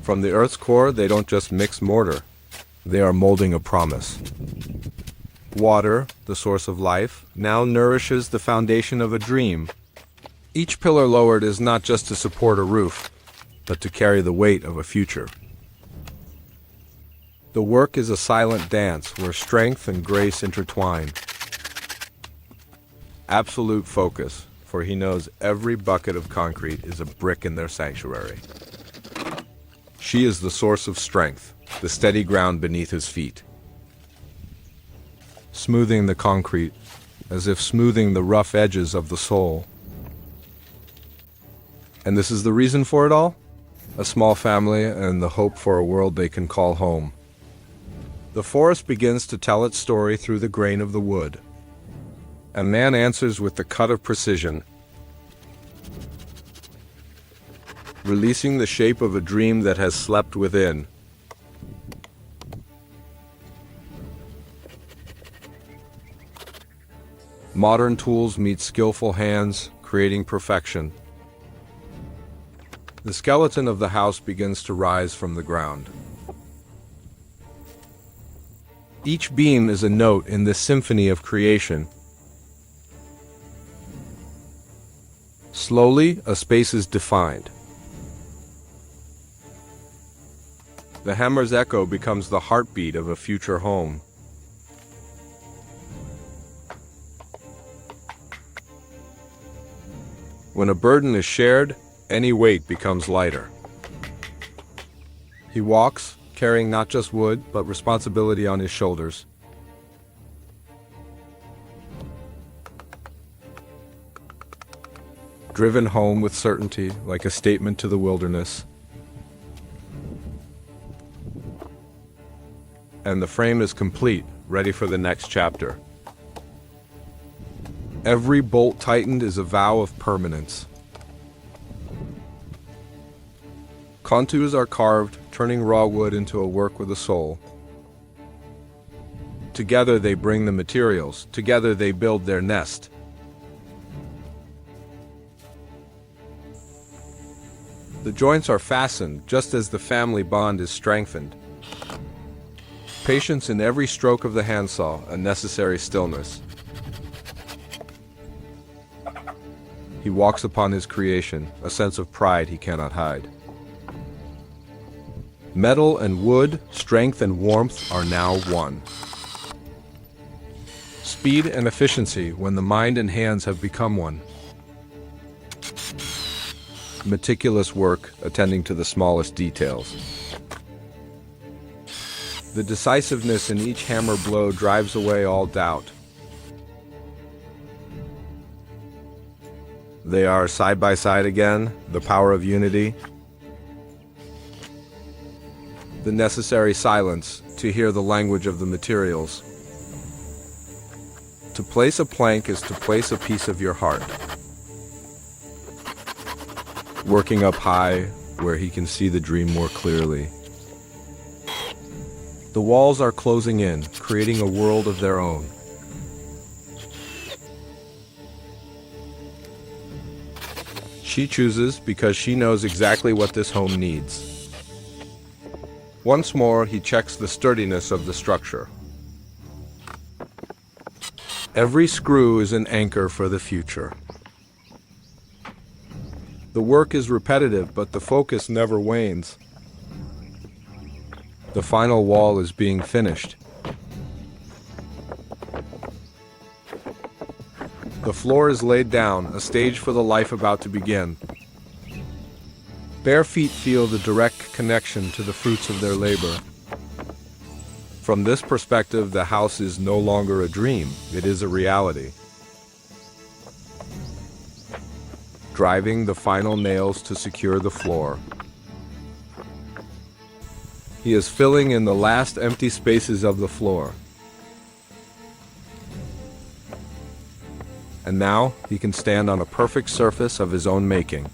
From the earth's core, they don't just mix mortar. They are molding a promise. Water, the source of life, now nourishes the foundation of a dream. Each pillar lowered is not just to support a roof, but to carry the weight of a future. The work is a silent dance where strength and grace intertwine. Absolute focus, for he knows every bucket of concrete is a brick in their sanctuary. She is the source of strength, the steady ground beneath his feet. Smoothing the concrete, as if smoothing the rough edges of the soul. And this is the reason for it all? A small family and the hope for a world they can call home. The forest begins to tell its story through the grain of the wood. A man answers with the cut of precision, releasing the shape of a dream that has slept within. Modern tools meet skillful hands, creating perfection. The skeleton of the house begins to rise from the ground. Each beam is a note in this symphony of creation. Slowly, a space is defined. The hammer's echo becomes the heartbeat of a future home. When a burden is shared, any weight becomes lighter. He walks, carrying not just wood, but responsibility on his shoulders. Driven home with certainty, like a statement to the wilderness. And the frame is complete, ready for the next chapter. Every bolt tightened is a vow of permanence. Contours are carved, turning raw wood into a work with a soul. Together they bring the materials, together they build their nest. The joints are fastened just as the family bond is strengthened. Patience in every stroke of the handsaw, a necessary stillness. He walks upon his creation, a sense of pride he cannot hide. Metal and wood, strength and warmth are now one. Speed and efficiency when the mind and hands have become one. Meticulous work attending to the smallest details. The decisiveness in each hammer blow drives away all doubt. They are side by side again, the power of unity. The necessary silence to hear the language of the materials. To place a plank is to place a piece of your heart. Working up high, where he can see the dream more clearly. The walls are closing in, creating a world of their own. She chooses because she knows exactly what this home needs. Once more, he checks the sturdiness of the structure. Every screw is an anchor for the future. The work is repetitive, but the focus never wanes. The final wall is being finished. The floor is laid down, a stage for the life about to begin. Bare feet feel the direct connection to the fruits of their labor. From this perspective, the house is no longer a dream, it is a reality. Driving the final nails to secure the floor. He is filling in the last empty spaces of the floor. And now he can stand on a perfect surface of his own making.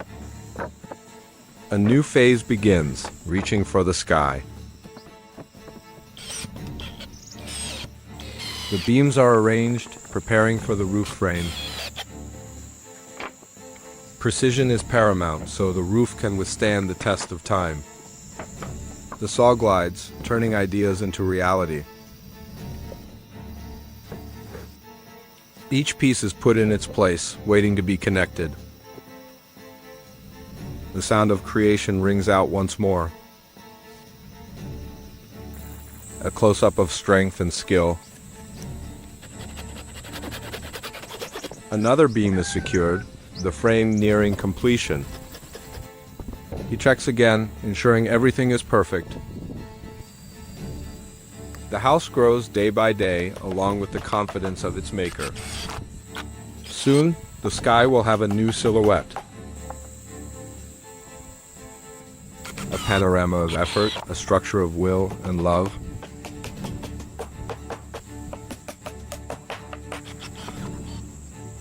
A new phase begins, reaching for the sky. The beams are arranged, preparing for the roof frame. Precision is paramount, so the roof can withstand the test of time. The saw glides, turning ideas into reality. Each piece is put in its place, waiting to be connected. The sound of creation rings out once more. A close-up of strength and skill. Another beam is secured, the frame nearing completion. He checks again, ensuring everything is perfect. The house grows day by day, along with the confidence of its maker. Soon, the sky will have a new silhouette. A panorama of effort, a structure of will and love.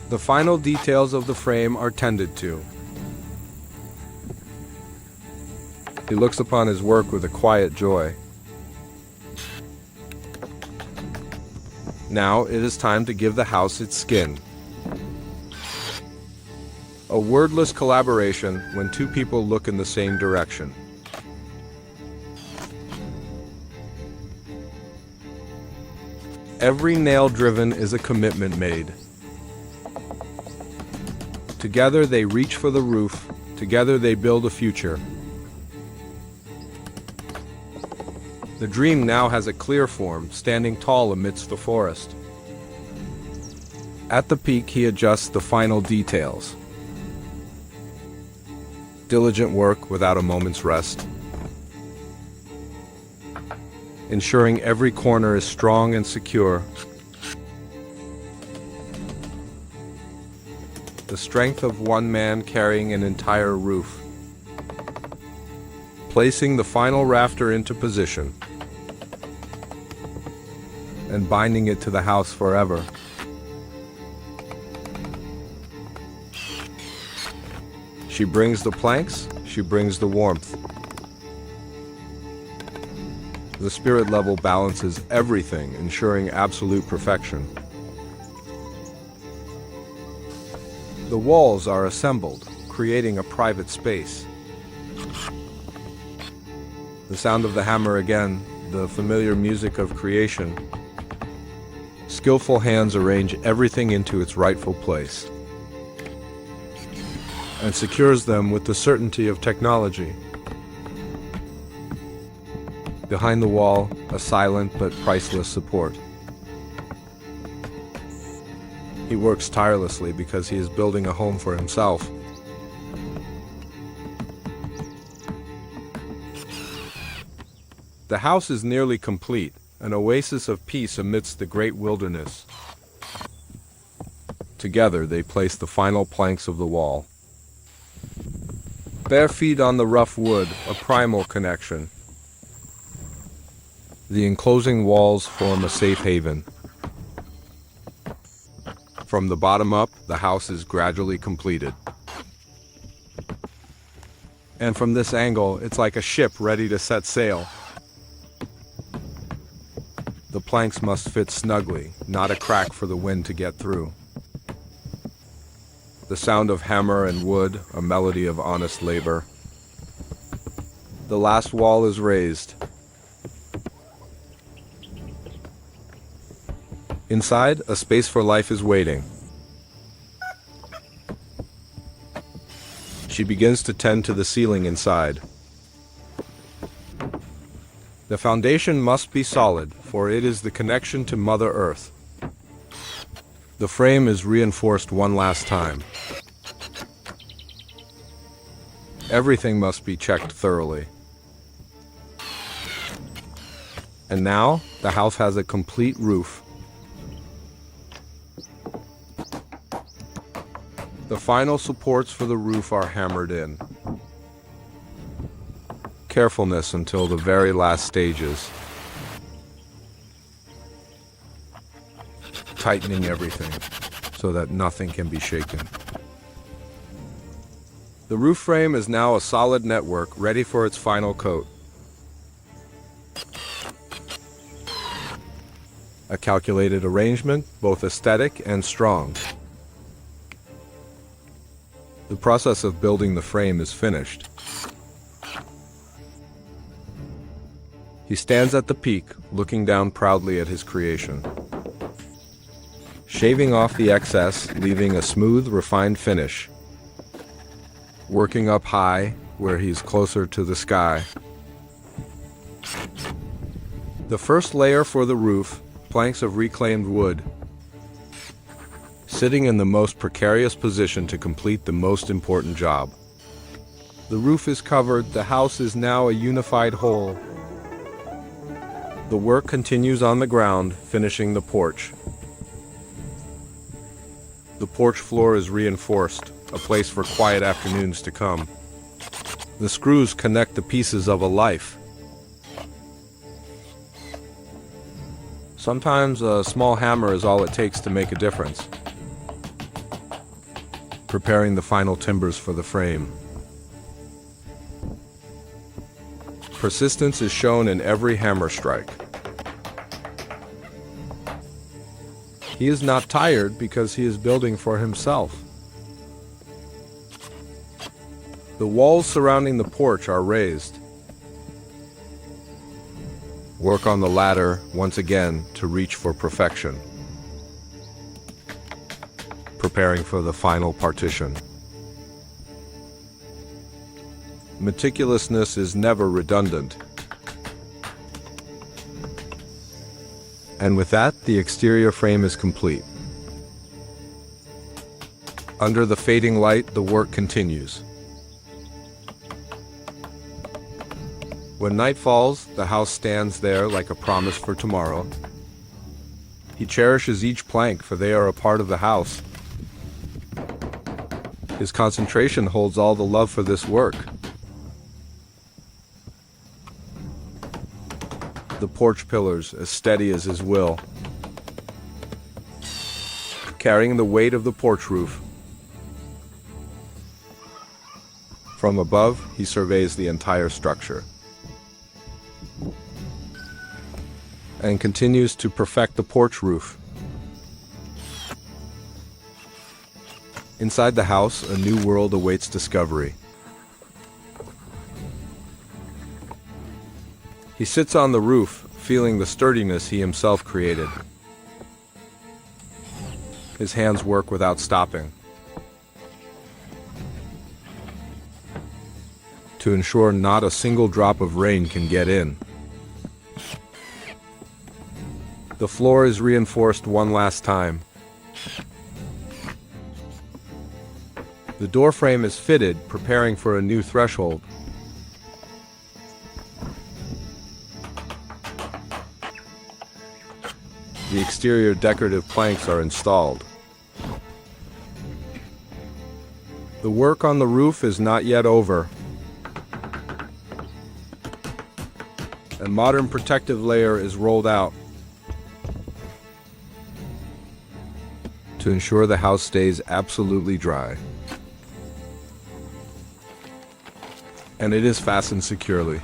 The final details of the frame are tended to. He looks upon his work with a quiet joy. Now it is time to give the house its skin. A wordless collaboration when two people look in the same direction. Every nail driven is a commitment made. Together they reach for the roof, together they build a future. The dream now has a clear form, standing tall amidst the forest. At the peak, he adjusts the final details. Diligent work without a moment's rest. Ensuring every corner is strong and secure. The strength of one man carrying an entire roof. Placing the final rafter into position. And binding it to the house forever. She brings the planks, she brings the warmth. The spirit level balances everything, ensuring absolute perfection. The walls are assembled, creating a private space. The sound of the hammer again, the familiar music of creation. Skillful hands arrange everything into its rightful place and secures them with the certainty of technology. Behind the wall, a silent but priceless support. He works tirelessly because he is building a home for himself. The house is nearly complete, an oasis of peace amidst the great wilderness. Together they place the final planks of the wall. Bare feet on the rough wood, a primal connection. The enclosing walls form a safe haven. From the bottom up, the house is gradually completed. And from this angle, it's like a ship ready to set sail. The planks must fit snugly, not a crack for the wind to get through. The sound of hammer and wood, a melody of honest labor. The last wall is raised. Inside, a space for life is waiting. She begins to tend to the ceiling inside. The foundation must be solid, for it is the connection to Mother Earth. The frame is reinforced one last time. Everything must be checked thoroughly. And now, the house has a complete roof. The final supports for the roof are hammered in. Carefulness until the very last stages. Tightening everything so that nothing can be shaken. The roof frame is now a solid network ready for its final coat. A calculated arrangement, both aesthetic and strong. The process of building the frame is finished. He stands at the peak, looking down proudly at his creation. Shaving off the excess, leaving a smooth, refined finish. Working up high, where he's closer to the sky. The first layer for the roof, planks of reclaimed wood. Sitting in the most precarious position to complete the most important job. The roof is covered, the house is now a unified whole. The work continues on the ground, finishing the porch. The porch floor is reinforced, a place for quiet afternoons to come. The screws connect the pieces of a life. Sometimes a small hammer is all it takes to make a difference. Preparing the final timbers for the frame. Persistence is shown in every hammer strike. He is not tired because he is building for himself. The walls surrounding the porch are raised. Work on the ladder once again to reach for perfection. Preparing for the final partition. Meticulousness is never redundant. And with that, the exterior frame is complete. Under the fading light, the work continues. When night falls, the house stands there like a promise for tomorrow. He cherishes each plank, for they are a part of the house. His concentration holds all the love for this work. The porch pillars, as steady as his will, carrying the weight of the porch roof. From above, he surveys the entire structure and continues to perfect the porch roof. Inside the house, a new world awaits discovery. He sits on the roof, feeling the sturdiness he himself created. His hands work without stopping, to ensure not a single drop of rain can get in. The floor is reinforced one last time. The door frame is fitted, preparing for a new threshold. The exterior decorative planks are installed. The work on the roof is not yet over. A modern protective layer is rolled out to ensure the house stays absolutely dry. And it is fastened securely.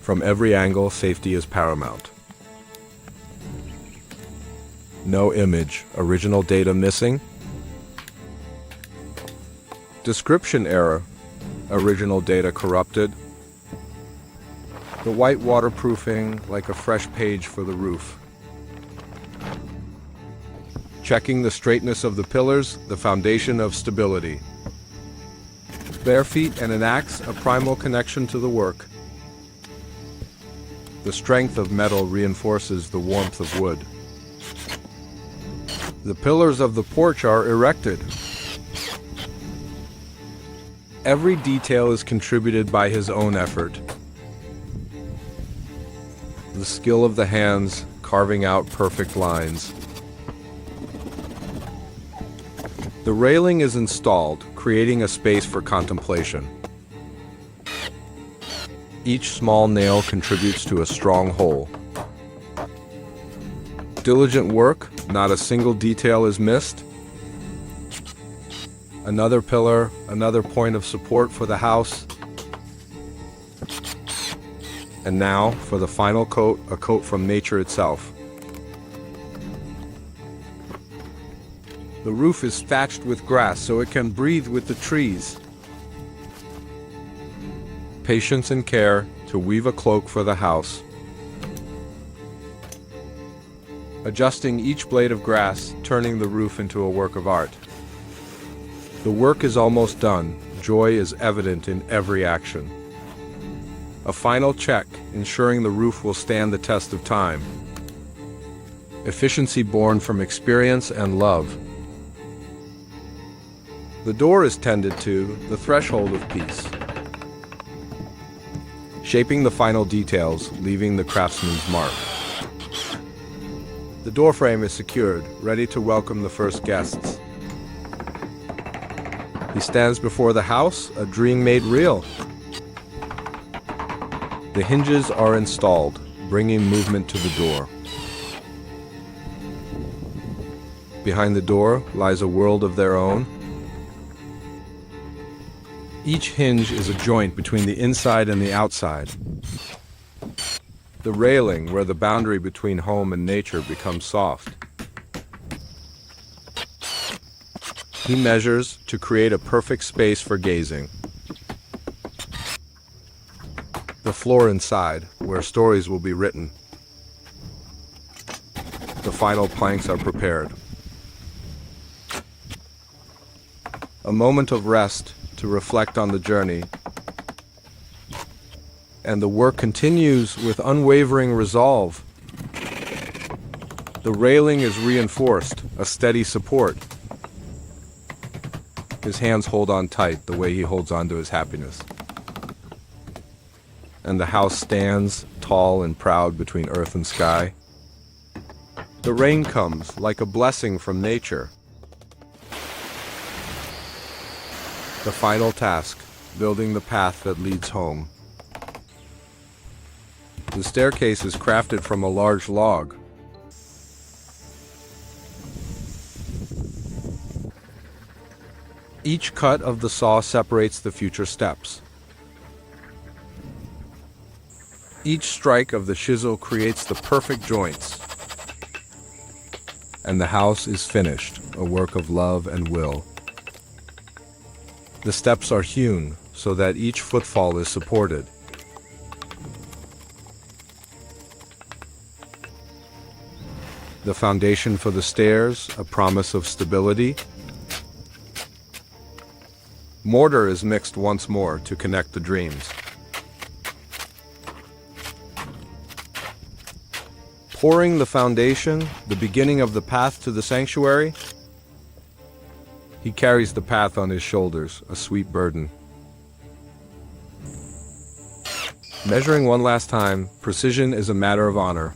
From every angle, safety is paramount. No image, original data missing. Description error, original data corrupted. The white waterproofing like a fresh page for the roof. Checking the straightness of the pillars, the foundation of stability. Bare feet and an axe, a primal connection to the work. The strength of metal reinforces the warmth of wood. The pillars of the porch are erected. Every detail is contributed by his own effort. The skill of the hands carving out perfect lines. The railing is installed, creating a space for contemplation. Each small nail contributes to a strong whole. Diligent work, not a single detail is missed. Another pillar, another point of support for the house. And now, for the final coat, a coat from nature itself. The roof is thatched with grass so it can breathe with the trees. patience and care to weave a cloak for the house. Adjusting each blade of grass, turning the roof into a work of art. The work is almost done. Joy is evident in every action. A final check, ensuring the roof will stand the test of time. Efficiency born from experience and love. The door is tended to, the threshold of peace. Shaping the final details, leaving the craftsman's mark. The doorframe is secured, ready to welcome the first guests. He stands before the house, a dream made real. The hinges are installed, bringing movement to the door. Behind the door lies a world of their own. Each hinge is a joint between the inside and the outside. The railing, where the boundary between home and nature becomes soft. He measures to create a perfect space for gazing. The floor inside, where stories will be written. The final planks are prepared. A moment of rest to reflect on the journey. And the work continues with unwavering resolve. The railing is reinforced, a steady support. His hands hold on tight the way he holds on to his happiness. And the house stands tall and proud between earth and sky. The rain comes like a blessing from nature. The final task, building the path that leads home. The staircase is crafted from a large log. Each cut of the saw separates the future steps. Each strike of the chisel creates the perfect joints. And the house is finished, a work of love and will. The steps are hewn so that each footfall is supported. The foundation for the stairs, a promise of stability. Mortar is mixed once more to connect the dreams. Pouring the foundation, the beginning of the path to the sanctuary. He carries the path on his shoulders, a sweet burden. Measuring one last time, precision is a matter of honor.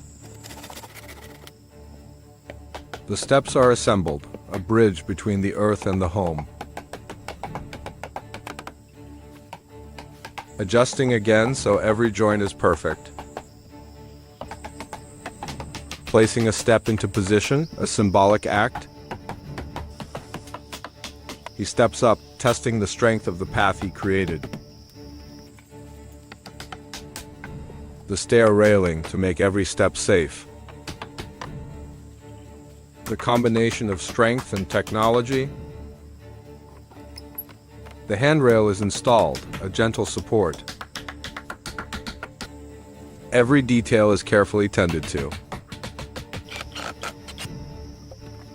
The steps are assembled, a bridge between the earth and the home. Adjusting again so every joint is perfect. Placing a step into position, a symbolic act. He steps up, testing the strength of the path he created. The stair railing to make every step safe. The combination of strength and technology. The handrail is installed, a gentle support. Every detail is carefully tended to.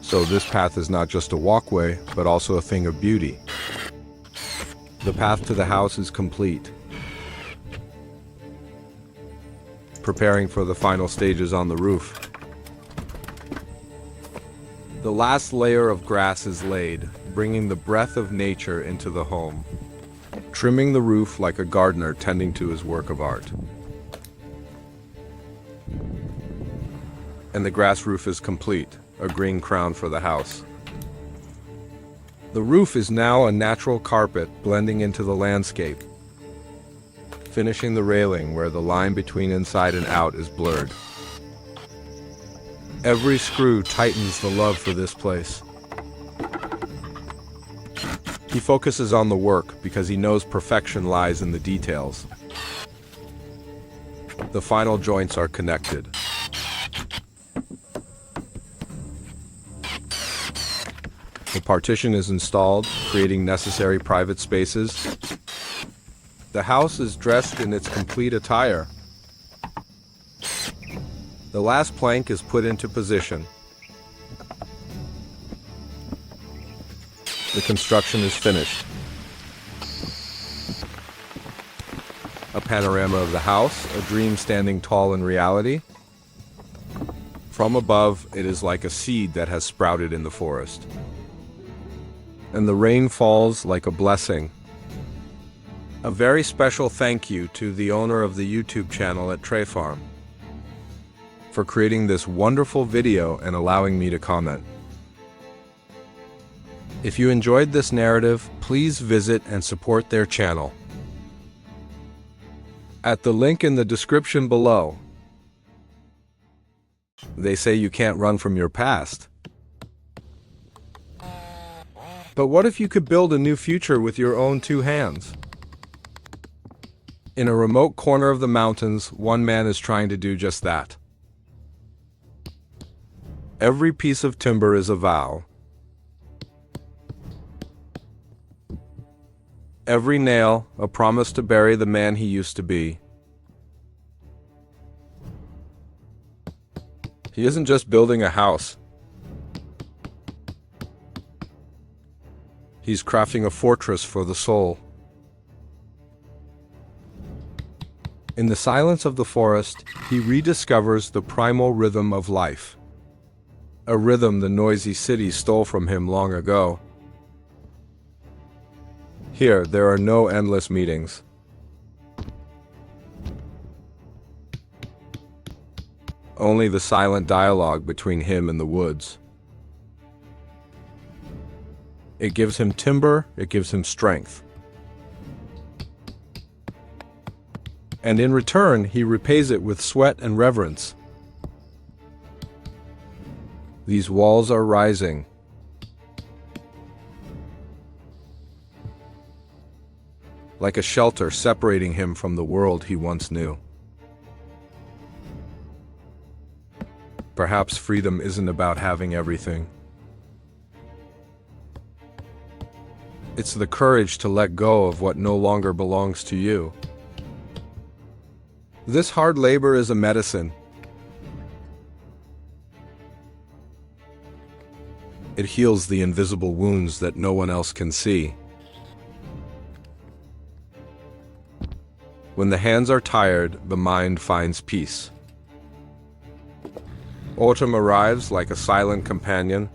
So this path is not just a walkway, but also a thing of beauty. The path to the house is complete. Preparing for the final stages on the roof. The last layer of grass is laid, bringing the breath of nature into the home, trimming the roof like a gardener tending to his work of art. And the grass roof is complete, a green crown for the house. The roof is now a natural carpet blending into the landscape, finishing the railing where the line between inside and out is blurred. Every screw tightens the love for this place. He focuses on the work because he knows perfection lies in the details. The final joints are connected. The partition is installed, creating necessary private spaces. The house is dressed in its complete attire. The last plank is put into position. The construction is finished. A panorama of the house, a dream standing tall in reality. From above, it is like a seed that has sprouted in the forest. And the rain falls like a blessing. A very special thank you to the owner of the YouTube channel at Trey Farm for creating this wonderful video and allowing me to comment. If you enjoyed this narrative, please visit and support their channel at the link in the description below. They say you can't run from your past. But what if you could build a new future with your own two hands? In a remote corner of the mountains, one man is trying to do just that. Every piece of timber is a vow. Every nail, a promise to bury the man he used to be. He isn't just building a house. He's crafting a fortress for the soul. In the silence of the forest, he rediscovers the primal rhythm of life. A rhythm the noisy city stole from him long ago. Here, there are no endless meetings. Only the silent dialogue between him and the woods. It gives him timber, it gives him strength. And in return, he repays it with sweat and reverence. These walls are rising. Like a shelter separating him from the world he once knew. Perhaps freedom isn't about having everything. It's the courage to let go of what no longer belongs to you. This hard labor is a medicine. It heals the invisible wounds that no one else can see. When the hands are tired, the mind finds peace. Autumn arrives like a silent companion.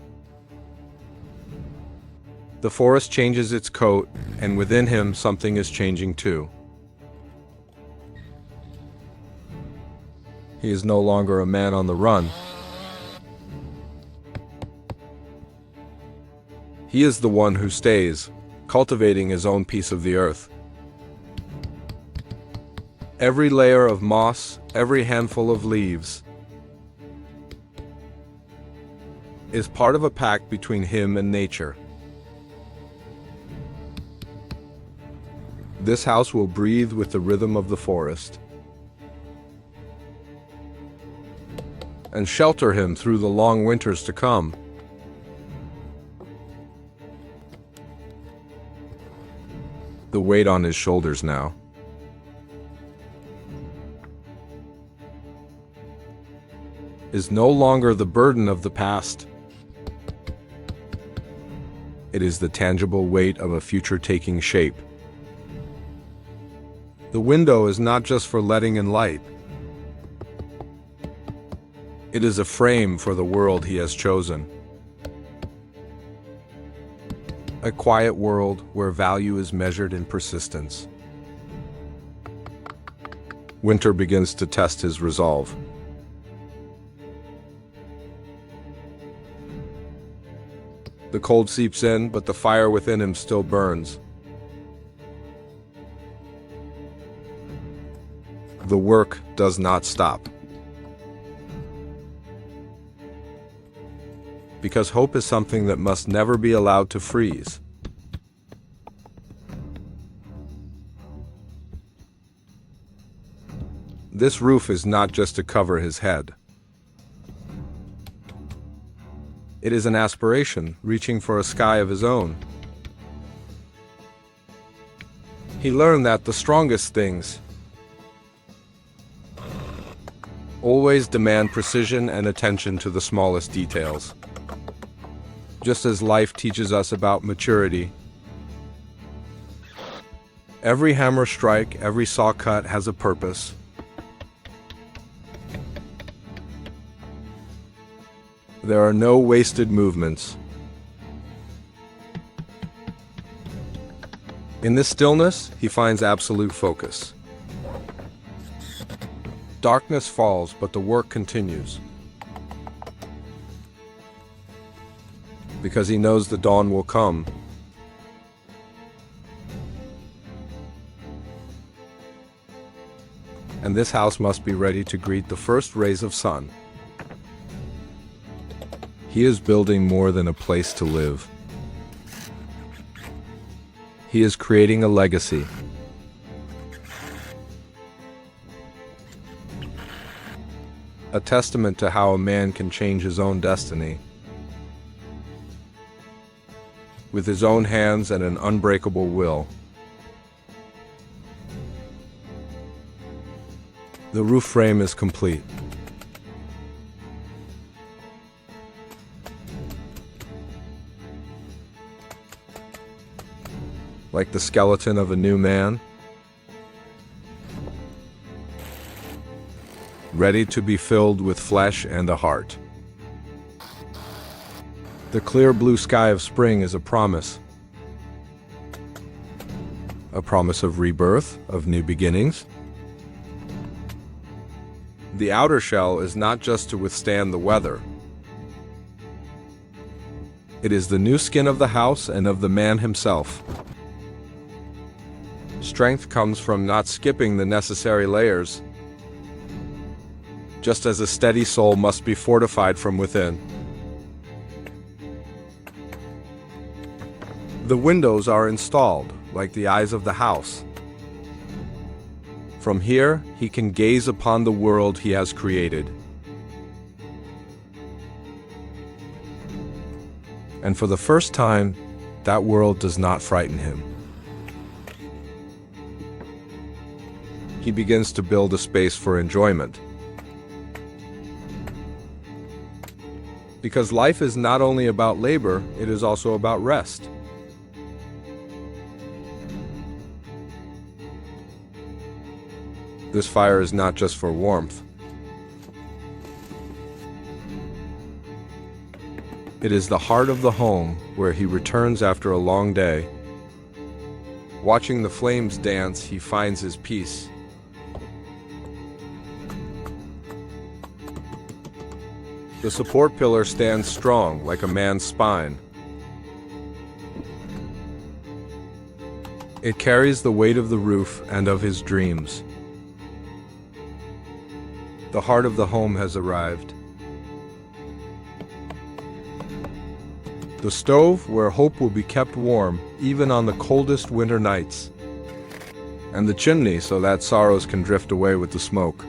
The forest changes its coat, and within him something is changing too. He is no longer a man on the run. He is the one who stays, cultivating his own piece of the earth. Every layer of moss, every handful of leaves, is part of a pact between him and nature. This house will breathe with the rhythm of the forest and shelter him through the long winters to come. The weight on his shoulders now is no longer the burden of the past. It is the tangible weight of a future taking shape. The window is not just for letting in light. It is a frame for the world he has chosen. A quiet world where value is measured in persistence. Winter begins to test his resolve. The cold seeps in, but the fire within him still burns. The work does not stop. Because hope is something that must never be allowed to freeze. This roof is not just to cover his head. It is an aspiration, reaching for a sky of his own. He learned that the strongest things always demand precision and attention to the smallest details. Just as life teaches us about maturity, every hammer strike, every saw cut has a purpose. There are no wasted movements. In this stillness, he finds absolute focus. Darkness falls, but the work continues. Because he knows the dawn will come. And this house must be ready to greet the first rays of sun. He is building more than a place to live. He is creating a legacy. A testament to how a man can change his own destiny with his own hands and an unbreakable will. The roof frame is complete. Like the skeleton of a new man, ready to be filled with flesh and a heart. The clear blue sky of spring is a promise of rebirth, of new beginnings. The outer shell is not just to withstand the weather. It is the new skin of the house and of the man himself. Strength comes from not skipping the necessary layers, just as a steady soul must be fortified from within. The windows are installed, like the eyes of the house. From here, he can gaze upon the world he has created. And for the first time, that world does not frighten him. He begins to build a space for enjoyment. Because life is not only about labor, it is also about rest. This fire is not just for warmth. It is the heart of the home where he returns after a long day. Watching the flames dance, he finds his peace. The support pillar stands strong like a man's spine. It carries the weight of the roof and of his dreams. The heart of the home has arrived. The stove where hope will be kept warm even on the coldest winter nights. And the chimney so that sorrows can drift away with the smoke.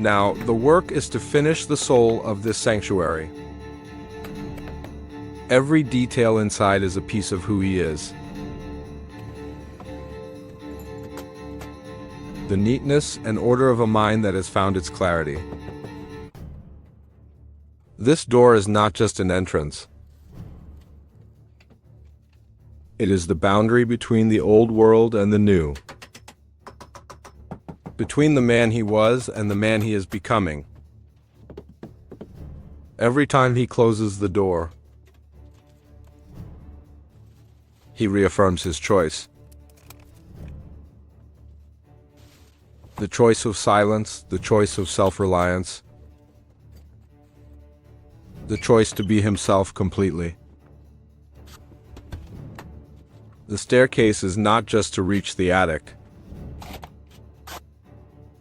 Now, the work is to finish the soul of this sanctuary. Every detail inside is a piece of who he is. The neatness and order of a mind that has found its clarity. This door is not just an entrance. It is the boundary between the old world and the new. Between the man he was and the man he is becoming. Every time he closes the door, he reaffirms his choice. The choice of silence, the choice of self-reliance, the choice to be himself completely. The staircase is not just to reach the attic.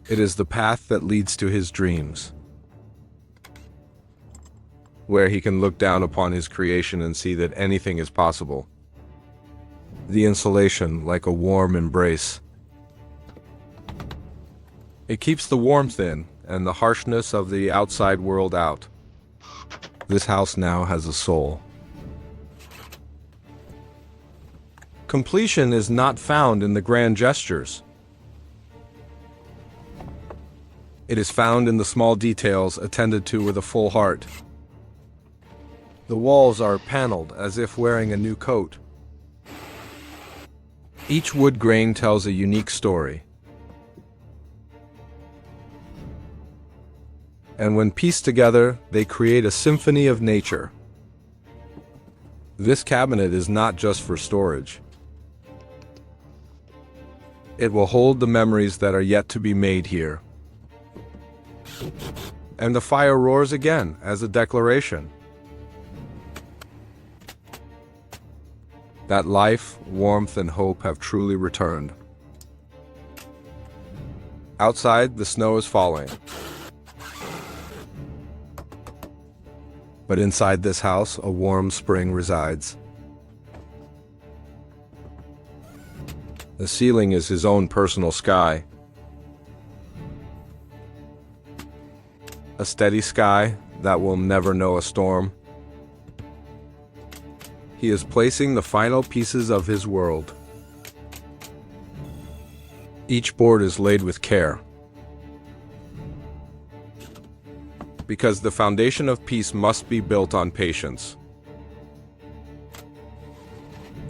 It is the path that leads to his dreams, where he can look down upon his creation and see that anything is possible. The insulation like a warm embrace. It keeps the warmth in and the harshness of the outside world out. This house now has a soul. Completion is not found in the grand gestures. It is found in the small details attended to with a full heart. The walls are paneled as if wearing a new coat. Each wood grain tells a unique story. And when pieced together, they create a symphony of nature. This cabinet is not just for storage. It will hold the memories that are yet to be made here. And the fire roars again as a declaration that life, warmth, and hope have truly returned. Outside, the snow is falling. But inside this house, a warm spring resides. The ceiling is his own personal sky. A steady sky that will never know a storm. He is placing the final pieces of his world. Each board is laid with care, because the foundation of peace must be built on patience.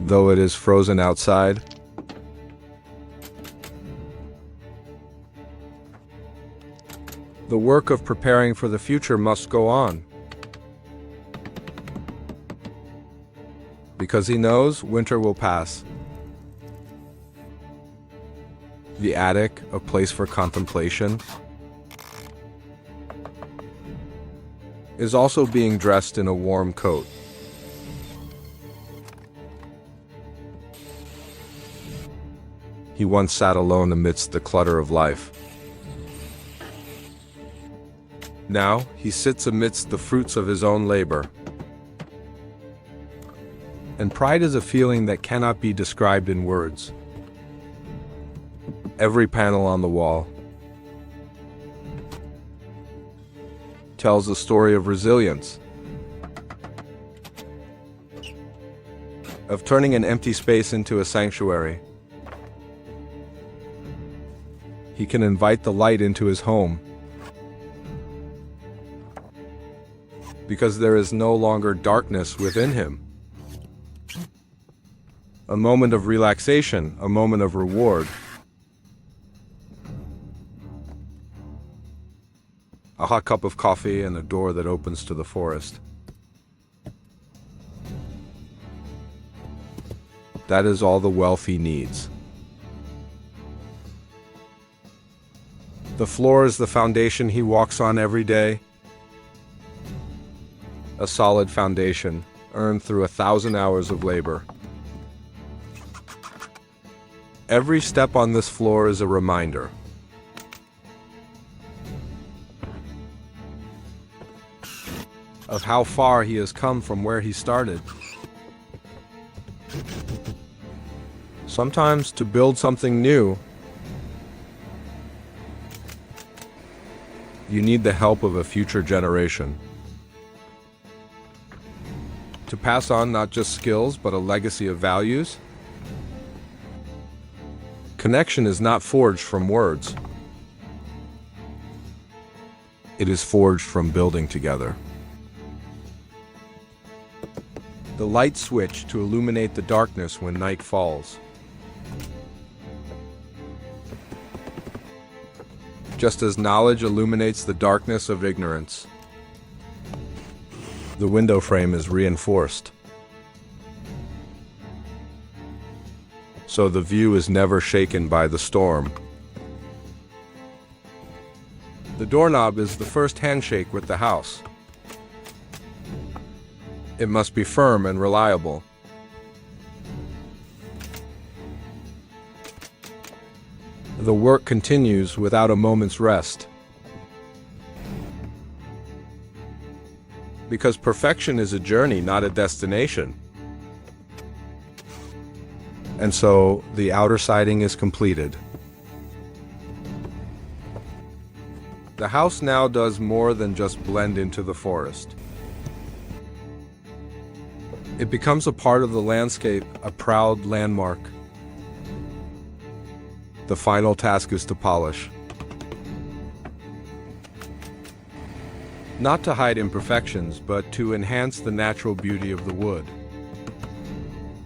Though it is frozen outside, the work of preparing for the future must go on. Because he knows winter will pass. The attic, a place for contemplation, is also being dressed in a warm coat. He once sat alone amidst the clutter of life. Now he sits amidst the fruits of his own labor. And pride is a feeling that cannot be described in words. Every panel on the wall tells a story of resilience, of turning an empty space into a sanctuary. He can invite the light into his home, because there is no longer darkness within him. A moment of relaxation, a moment of reward. A hot cup of coffee and a door that opens to the forest. That is all the wealth he needs. The floor is the foundation he walks on every day. A solid foundation, earned through 1,000 hours of labor. Every step on this floor is a reminder. Of how far he has come from where he started. Sometimes to build something new, you need the help of a future generation. To pass on not just skills, but a legacy of values. Connection is not forged from words. It is forged from building together. The light switch to illuminate the darkness when night falls. Just as knowledge illuminates the darkness of ignorance, the window frame is reinforced, so the view is never shaken by the storm. The doorknob is the first handshake with the house. It must be firm and reliable. The work continues without a moment's rest. Because perfection is a journey, not a destination. And so, the outer siding is completed. The house now does more than just blend into the forest. It becomes a part of the landscape, a proud landmark. The final task is to polish. Not to hide imperfections, but to enhance the natural beauty of the wood.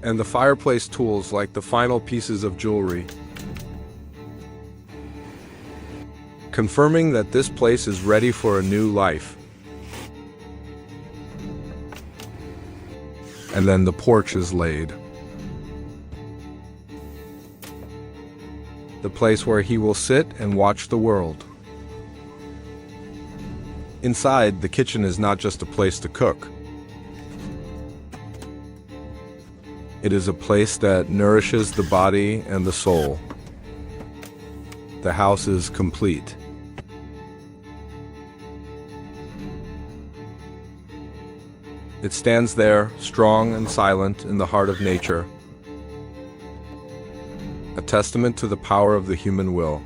And the fireplace tools, like the final pieces of jewelry, confirming that this place is ready for a new life. And then the porch is laid. The place where he will sit and watch the world. Inside, the kitchen is not just a place to cook. It is a place that nourishes the body and the soul. The house is complete. It stands there, strong and silent in the heart of nature, a testament to the power of the human will.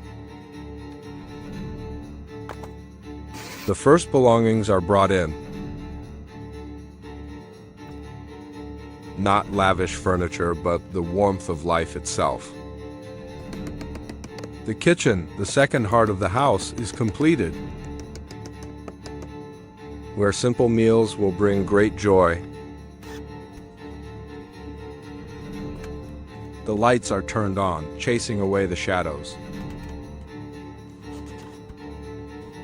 The first belongings are brought in. Not lavish furniture, but the warmth of life itself. The kitchen, the second heart of the house, is completed, where simple meals will bring great joy. The lights are turned on, chasing away the shadows.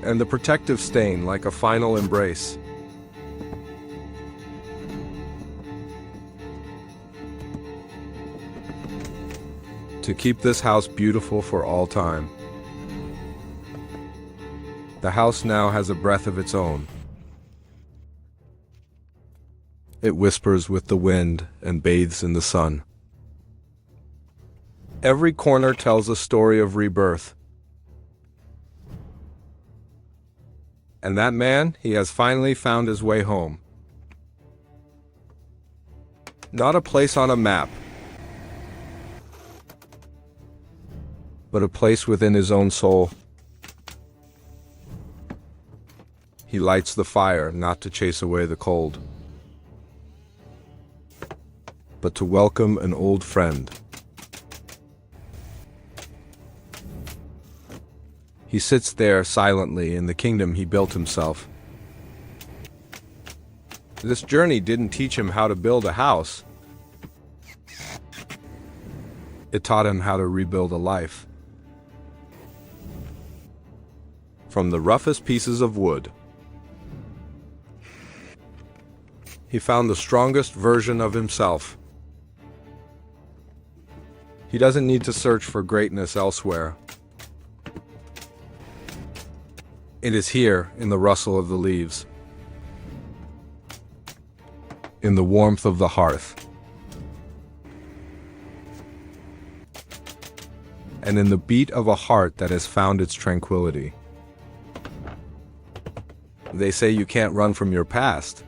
And the protective stain, like a final embrace. To keep this house beautiful for all time. The house now has a breath of its own. It whispers with the wind and bathes in the sun. Every corner tells a story of rebirth. And that man, he has finally found his way home. Not a place on a map, but a place within his own soul. He lights the fire, not to chase away the cold, but to welcome an old friend. He sits there silently in the kingdom he built himself. This journey didn't teach him how to build a house. It taught him how to rebuild a life. From the roughest pieces of wood, he found the strongest version of himself. He doesn't need to search for greatness elsewhere. It is here, in the rustle of the leaves, in the warmth of the hearth, and in the beat of a heart that has found its tranquility. They say you can't run from your past.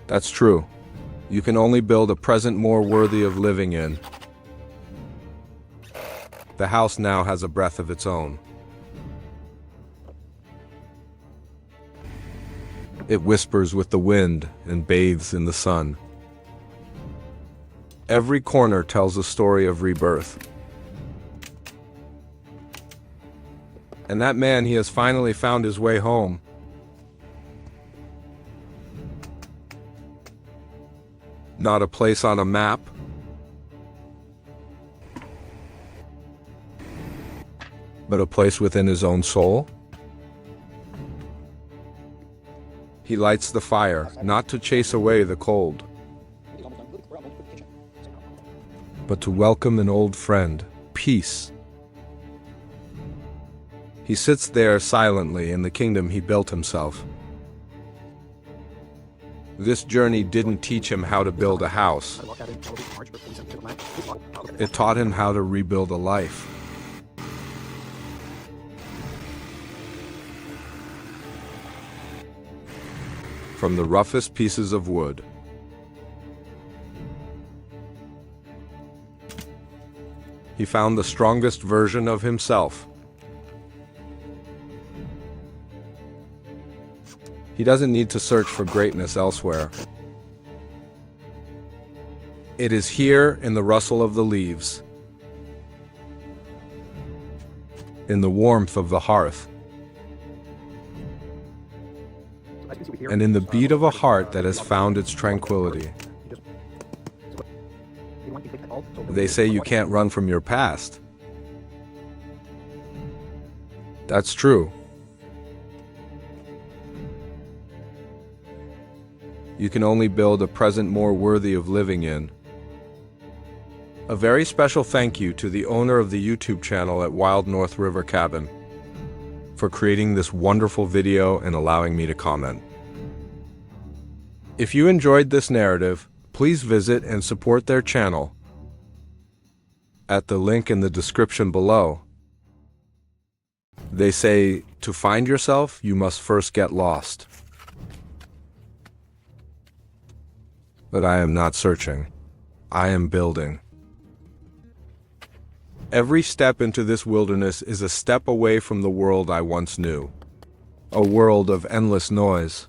That's true. You can only build a present more worthy of living in. The house now has a breath of its own. It whispers with the wind and bathes in the sun. Every corner tells a story of rebirth. And that man, he has finally found his way home. Not a place on a map, but a place within his own soul. He lights the fire, not to chase away the cold, but to welcome an old friend, peace. He sits there silently in the kingdom he built himself. This journey didn't teach him how to build a house. It taught him how to rebuild a life. From the roughest pieces of wood, he found the strongest version of himself. He doesn't need to search for greatness elsewhere. It is here in the rustle of the leaves, in the warmth of the hearth, and in the beat of a heart that has found its tranquility. They say you can't run from your past. That's true. You can only build a present more worthy of living in. A very special thank you to the owner of the YouTube channel at Wild North River Cabin for creating this wonderful video and allowing me to comment. If you enjoyed this narrative, please visit and support their channel at the link in the description below. They say, to find yourself, you must first get lost. But I am not searching. I am building. Every step into this wilderness is a step away from the world I once knew. A world of endless noise.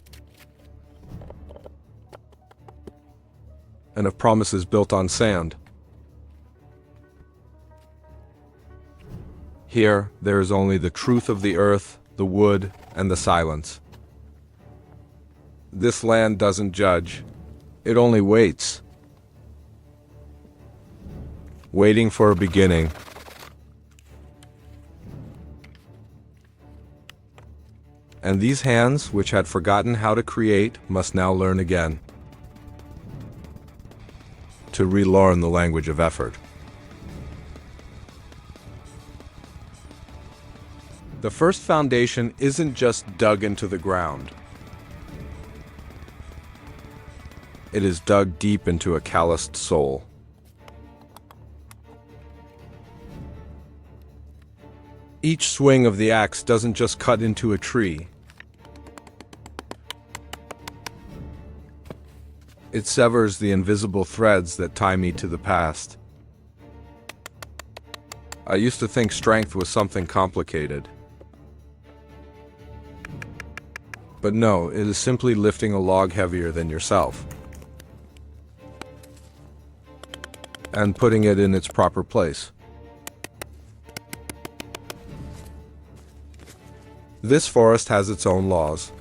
And of promises built on sand. Here, there is only the truth of the earth, the wood, and the silence. This land doesn't judge. It only waits. Waiting for a beginning. And these hands, which had forgotten how to create, must now learn again. To relearn the language of effort. The first foundation isn't just dug into the ground. It is dug deep into a calloused soul. Each swing of the axe doesn't just cut into a tree. It severs the invisible threads that tie me to the past. I used to think strength was something complicated. But no, it is simply lifting a log heavier than yourself. And putting it in its proper place. This forest has its own laws.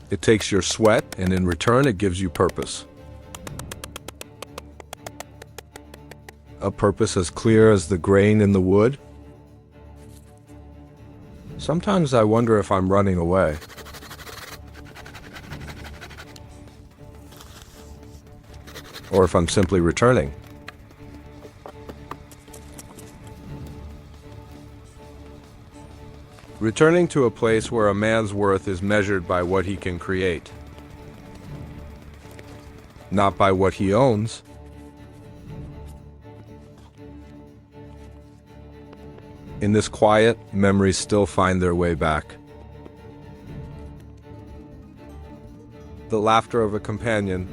It takes your sweat, and in return it gives you purpose. A purpose as clear as the grain in the wood. Sometimes I wonder if I'm running away. Or if I'm simply returning. Returning to a place where a man's worth is measured by what he can create, not by what he owns. In this quiet, memories still find their way back. The laughter of a companion.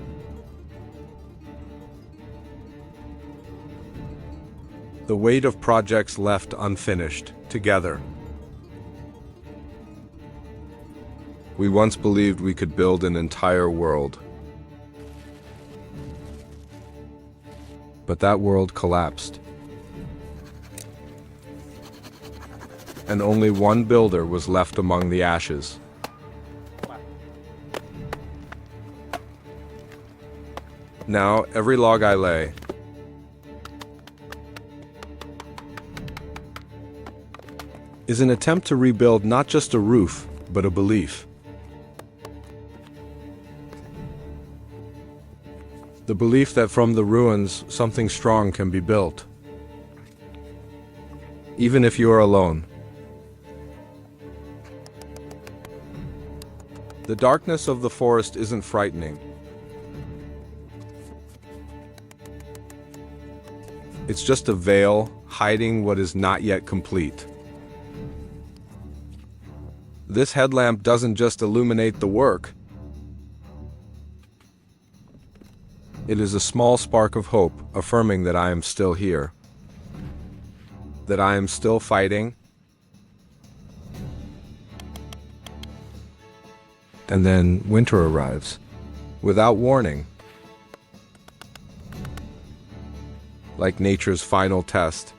The weight of projects left unfinished, together. We once believed we could build an entire world. But that world collapsed. And only one builder was left among the ashes. Now, every log I lay, is an attempt to rebuild not just a roof, but a belief. The belief that from the ruins, something strong can be built. Even if you are alone. The darkness of the forest isn't frightening. It's just a veil hiding what is not yet complete. This headlamp doesn't just illuminate the work. It is a small spark of hope, affirming that I am still here, that I am still fighting, And then winter arrives, without warning. Like nature's final test.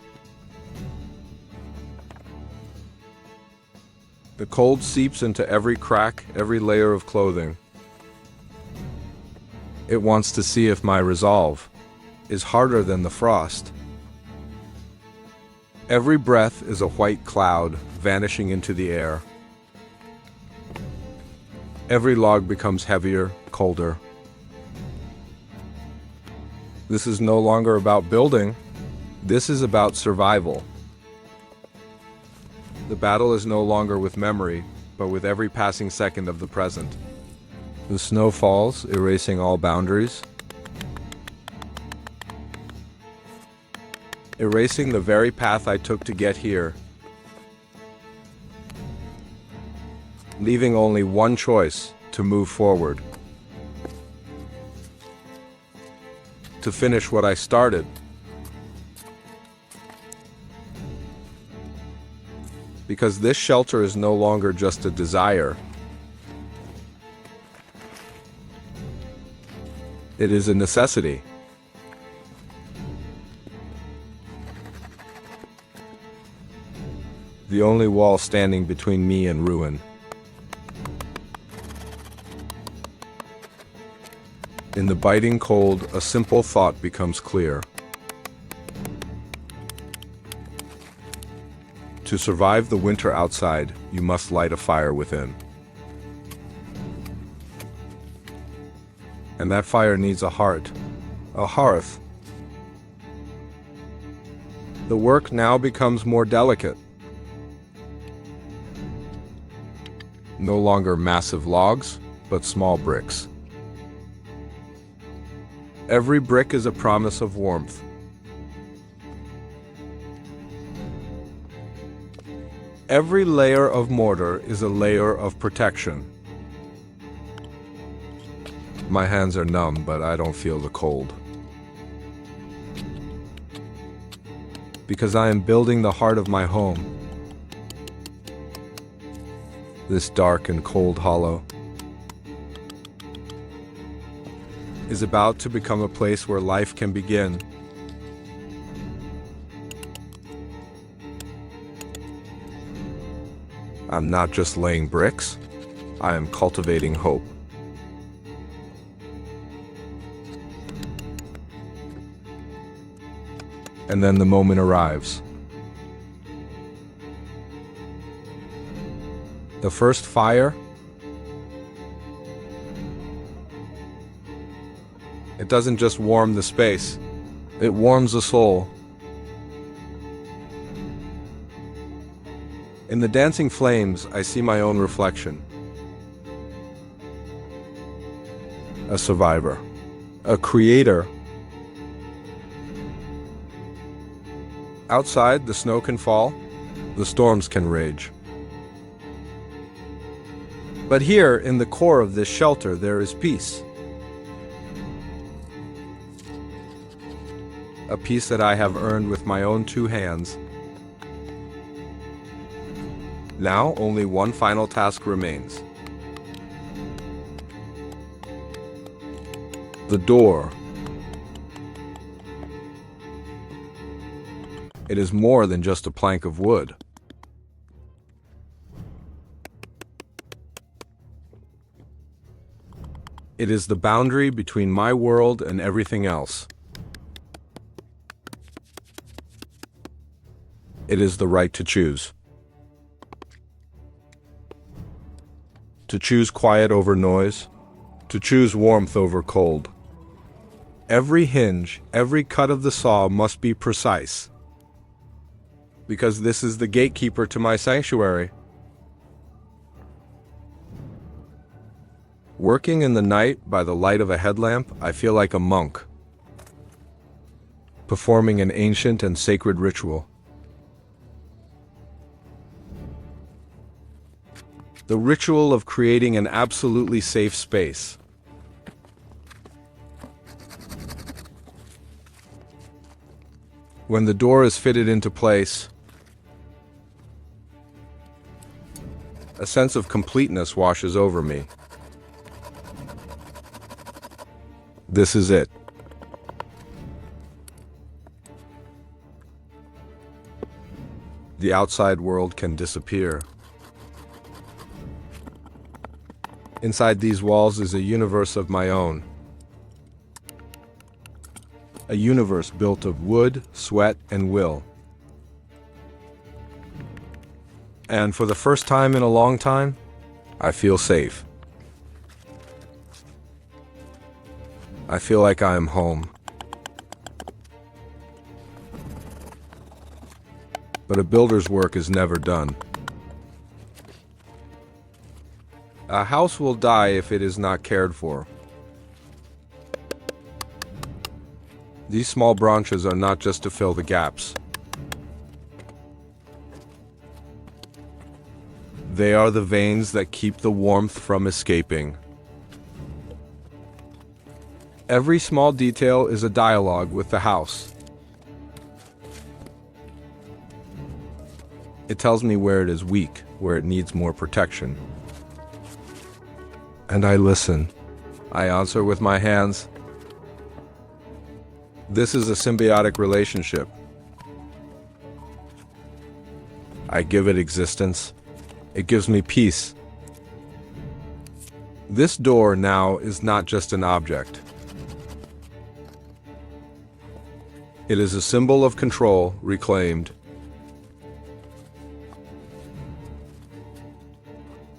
The cold seeps into every crack, every layer of clothing. It wants to see if my resolve is harder than the frost. Every breath is a white cloud vanishing into the air. Every log becomes heavier, colder. This is no longer about building. This is about survival. The battle is no longer with memory, but with every passing second of the present. The snow falls, erasing all boundaries. Erasing the very path I took to get here. Leaving only one choice: to move forward. To finish what I started. Because this shelter is no longer just a desire. It is a necessity. The only wall standing between me and ruin. In the biting cold, a simple thought becomes clear. To survive the winter outside, you must light a fire within. And that fire needs a heart, a hearth. The work now becomes more delicate. No longer massive logs, but small bricks. Every brick is a promise of warmth. Every layer of mortar is a layer of protection. My hands are numb, but I don't feel the cold. Because I am building the heart of my home. This dark and cold hollow is about to become a place where life can begin. I'm not just laying bricks, I am cultivating hope. And then the moment arrives. The first fire. It doesn't just warm the space, it warms the soul. In the dancing flames, I see my own reflection. A survivor, a creator. Outside, the snow can fall, the storms can rage. But here, in the core of this shelter, there is peace. A peace that I have earned with my own two hands. Now, only one final task remains. The door. It is more than just a plank of wood. It is the boundary between my world and everything else. It is the right to choose. To choose quiet over noise, to choose warmth over cold. Every hinge, every cut of the saw must be precise, because this is the gatekeeper to my sanctuary. Working in the night by the light of a headlamp, I feel like a monk, performing an ancient and sacred ritual. The ritual of creating an absolutely safe space. When the door is fitted into place, a sense of completeness washes over me. This is it. The outside world can disappear. Inside these walls is a universe of my own. A universe built of wood, sweat, and will. And for the first time in a long time, I feel safe. I feel like I am home. But a builder's work is never done. A house will die if it is not cared for. These small branches are not just to fill the gaps. They are the veins that keep the warmth from escaping. Every small detail is a dialogue with the house. It tells me where it is weak, where it needs more protection. And I listen. I answer with my hands. This is a symbiotic relationship. I give it existence. It gives me peace. This door now is not just an object. It is a symbol of control reclaimed.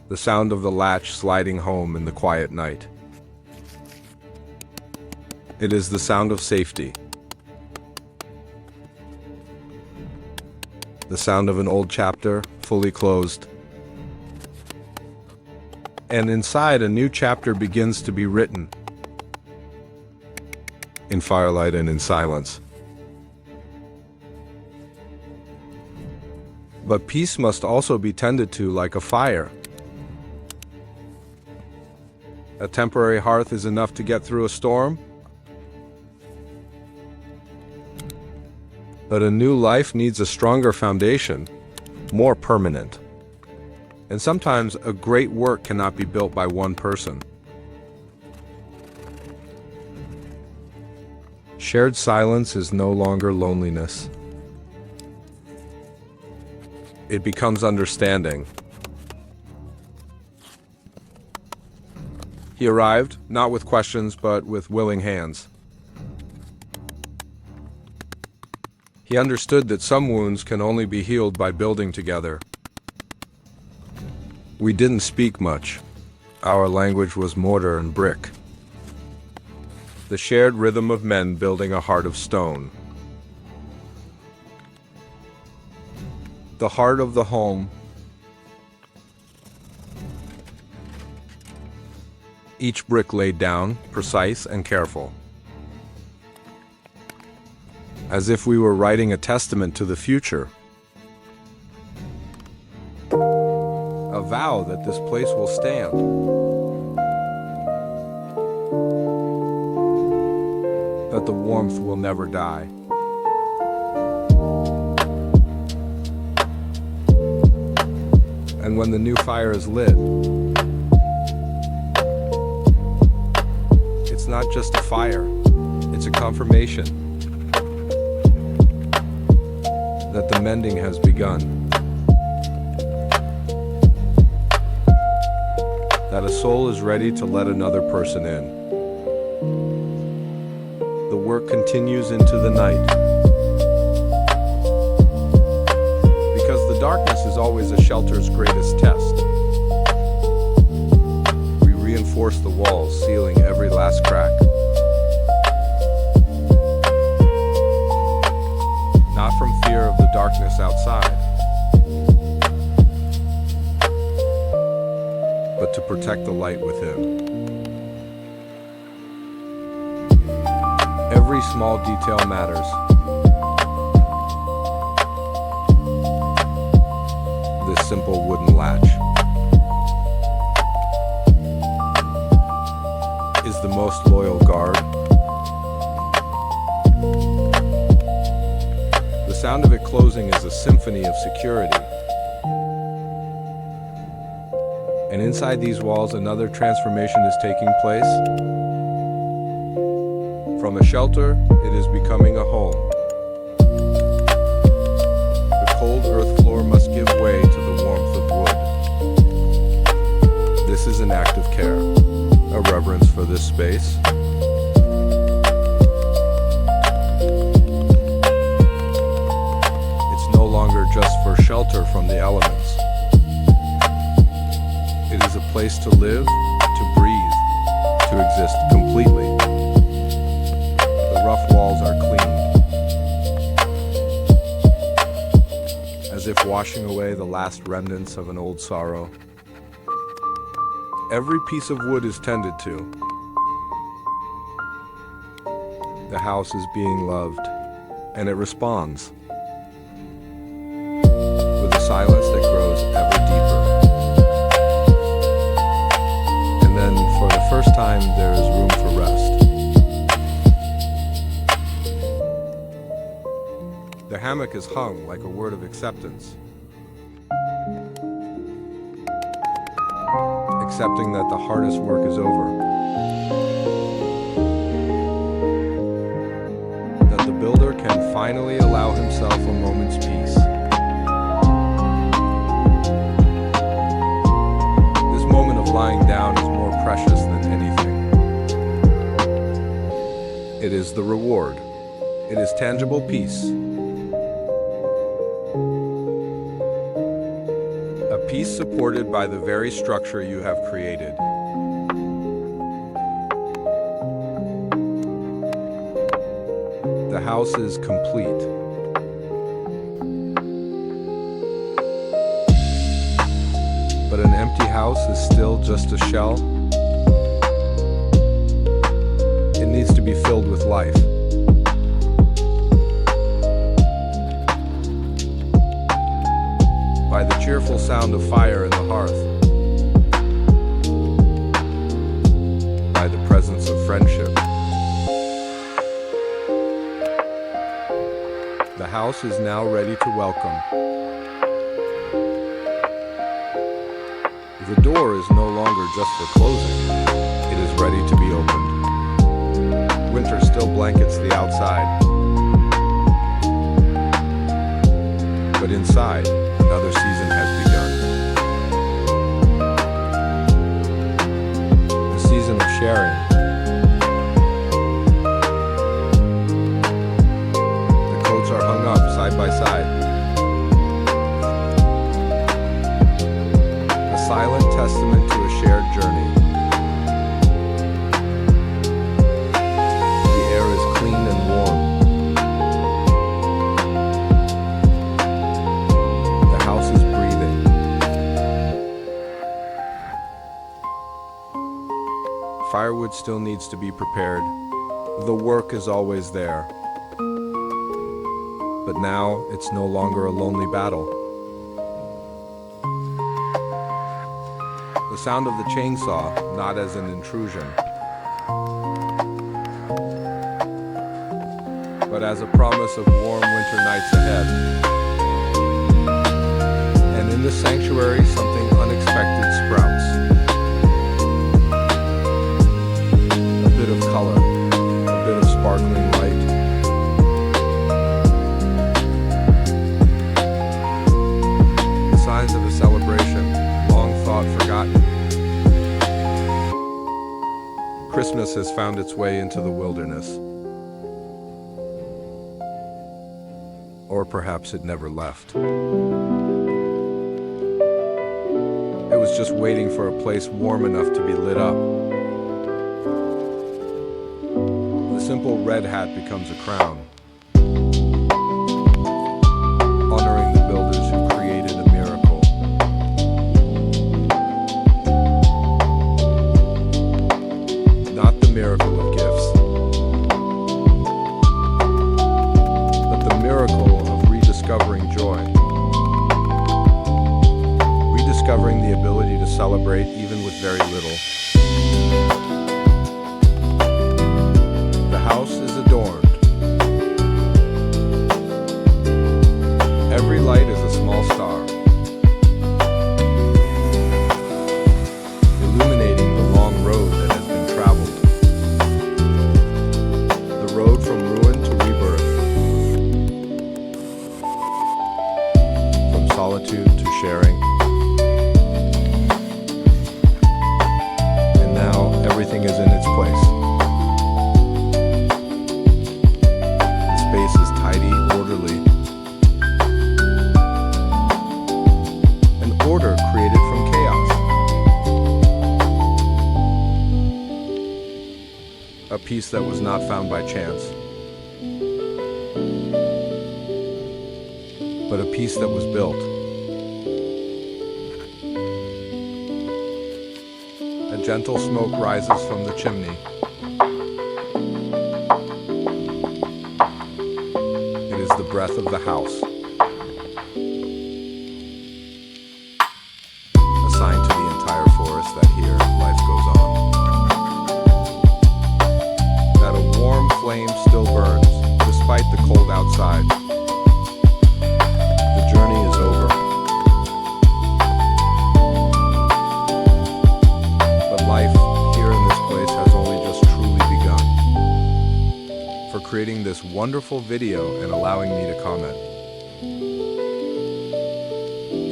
The sound of the latch sliding home in the quiet night. It is the sound of safety. The sound of an old chapter, fully closed. And inside, a new chapter begins to be written. In firelight and in silence. But peace must also be tended to like a fire. A temporary hearth is enough to get through a storm. But a new life needs a stronger foundation, more permanent. And sometimes a great work cannot be built by one person. Shared silence is no longer loneliness. It becomes understanding. He arrived, not with questions, but with willing hands. He understood that some wounds can only be healed by building together. We didn't speak much. Our language was mortar and brick. The shared rhythm of men building a heart of stone. The heart of the home. Each brick laid down, precise and careful. As if we were writing a testament to the future. A vow that this place will stand. That the warmth will never die. And when the new fire is lit, it's not just a fire, it's a confirmation that the mending has begun. That a soul is ready to let another person in. The work continues into the night. Because the darkness is always a shelter's greatest test. We reinforce the walls, sealing every last crack. Not from fear of the darkness outside, but to protect the light within. Every small detail matters. This simple wooden latch is the most loyal guard. The sound of it closing is a symphony of security. And inside these walls, another transformation is taking place. From a shelter, it is becoming a home. The cold earth floor must give way to the warmth of wood. This is an act of care, a reverence for this space. It's no longer just for shelter from the elements. It is a place to live, to breathe, to exist completely. The rough walls are cleaned, as if washing away the last remnants of an old sorrow. Every piece of wood is tended to. The house is being loved, and it responds with a silence that grows ever deeper. And then, for the first time, there is room for rest. The hammock is hung like a word of acceptance. Accepting that the hardest work is over. That the builder can finally allow himself a moment's peace. This moment of lying down is more precious than anything. It is the reward. It is tangible peace. A peace supported by the very structure you have created. The house is complete. But an empty house is still just a shell. It needs to be filled with life. By the cheerful sound of fire in the hearth, by the presence of friendship. The house is now ready to welcome. The door is no longer just for closing, it is ready to be opened. Winter still blankets the outside, but inside, another season has begun. A season of sharing. The coats are hung up side by side. A silent testament to a shared journey. The air is clean and warm. The house is breathing. Firewood still needs to be prepared. The work is always there. But now it's no longer a lonely battle. The sound of the chainsaw, not as an intrusion, but as a promise of warm winter nights ahead. And in the sanctuary, something unexpected sprouts. A bit of color, a bit of sparkling light. The signs of a celebration, long thought forgotten. Christmas has found its way into the wilderness. Or perhaps it never left. It was just waiting for a place warm enough to be lit up. The simple red hat becomes a crown, honoring the builders who created a miracle. Not the miracle of gifts, but the miracle of rediscovering joy. Rediscovering the ability to celebrate even with very little. The house is adorned. Every light is a small star, illuminating the long road that has been traveled. The piece that was not found by chance, but a piece that was built. A gentle smoke rises from the chimney. It is the breath of the house. A sign to the entire forest that here life goes on. That a warm flame still burns, despite the cold outside. The journey is over. But life here in this place has only just truly begun. For creating this wonderful video and allowing me to comment.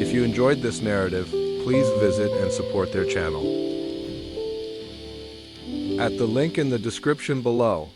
If you enjoyed this narrative, please visit and support their channel at the link in the description below.